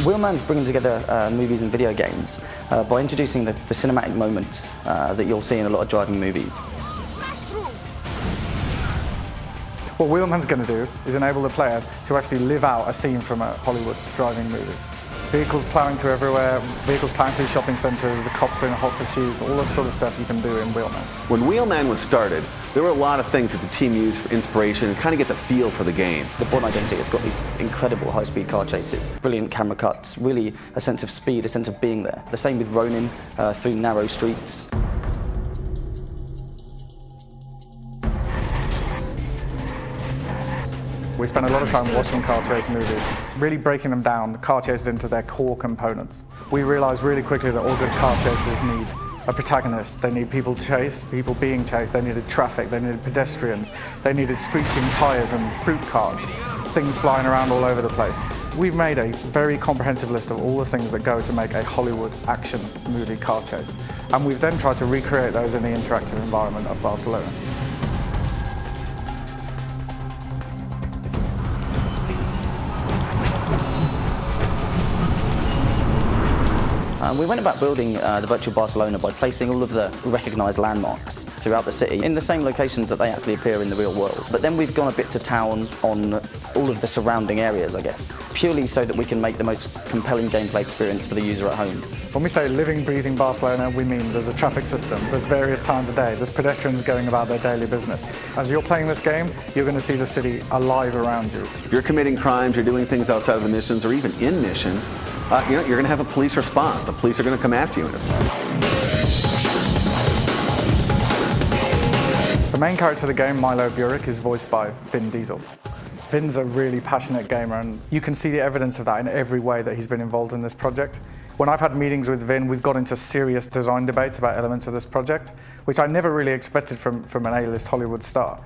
Wheelman's bringing together movies and video games by introducing the cinematic moments that you'll see in a lot of driving movies. What Wheelman's going to do is enable the player to actually live out a scene from a Hollywood driving movie. Vehicles ploughing through everywhere, vehicles ploughing through shopping centres, the cops in a hot pursuit, all that sort of stuff you can do in Wheelman. When Wheelman was started, there were a lot of things that the team used for inspiration and kind of get the feel for the game. The Bourne Identity has got these incredible high-speed car chases, brilliant camera cuts, really a sense of speed, a sense of being there. The same with Ronin through narrow streets. We spend a lot of time watching car chase movies, really breaking them down, car chases into their core components. We realised really quickly that all good car chases need a protagonist. They need people to chase, people being chased, they needed traffic, they needed pedestrians, they needed screeching tyres and fruit carts, things flying around all over the place. We've made a very comprehensive list of all the things that go to make a Hollywood action movie car chase. And we've then tried to recreate those in the interactive environment of Barcelona. We went about building the virtual Barcelona by placing all of the recognised landmarks throughout the city in the same locations that they actually appear in the real world. But then we've gone a bit to town on all of the surrounding areas, I guess, purely so that we can make the most compelling gameplay experience for the user at home. When we say living, breathing Barcelona, we mean there's a traffic system, there's various times a day, there's pedestrians going about their daily business. As you're playing this game, you're going to see the city alive around you. If you're committing crimes, you're doing things outside of the missions, or even in mission, you're going to have a police response. The police are going to come after you. The main character of the game, Milo Burek, is voiced by Vin Diesel. Vin's a really passionate gamer, and you can see the evidence of that in every way that he's been involved in this project. When I've had meetings with Vin, we've got into serious design debates about elements of this project, which I never really expected from an A-list Hollywood star.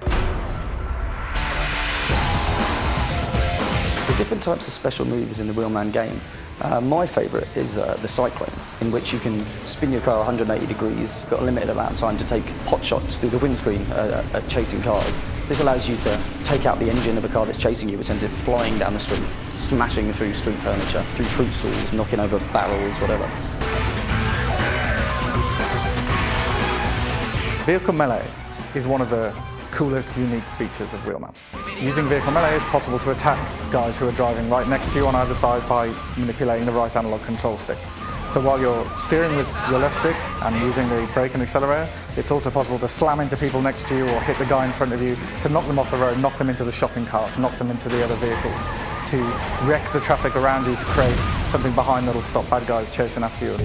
The different types of special moves in the Wheelman game. My favourite is the cyclone, in which you can spin your car 180 degrees, got a limited amount of time to take pot shots through the windscreen at chasing cars. This allows you to take out the engine of a car that's chasing you, which sends it flying down the street, smashing through street furniture, through fruit stalls, knocking over barrels, whatever. Vehicle melee is one of the coolest, unique features of Wheelman. Using vehicle melee, it's possible to attack guys who are driving right next to you on either side by manipulating the right analog control stick. So while you're steering with your left stick and using the brake and accelerator, it's also possible to slam into people next to you or hit the guy in front of you, to knock them off the road, knock them into the shopping carts, knock them into the other vehicles, to wreck the traffic around you, to create something behind that'll stop bad guys chasing after you.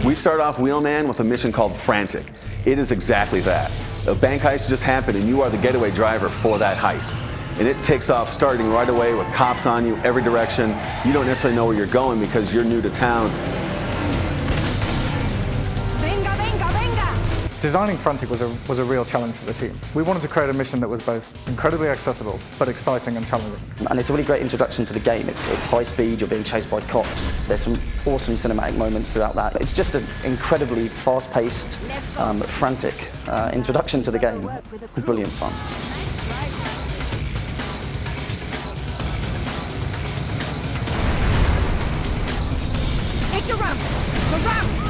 We start off Wheelman with a mission called Frantic. It is exactly that. A bank heist just happened and you are the getaway driver for that heist. And it takes off starting right away with cops on you every direction. You don't necessarily know where you're going because you're new to town. Venga, venga, venga! Designing Frantic was a real challenge for the team. We wanted to create a mission that was both incredibly accessible but exciting and challenging. And it's a really great introduction to the game. It's high speed, you're being chased by cops. There's some awesome cinematic moments throughout that. It's just an incredibly fast-paced, frantic introduction to the game. Brilliant fun. Take the ramp! The ramp!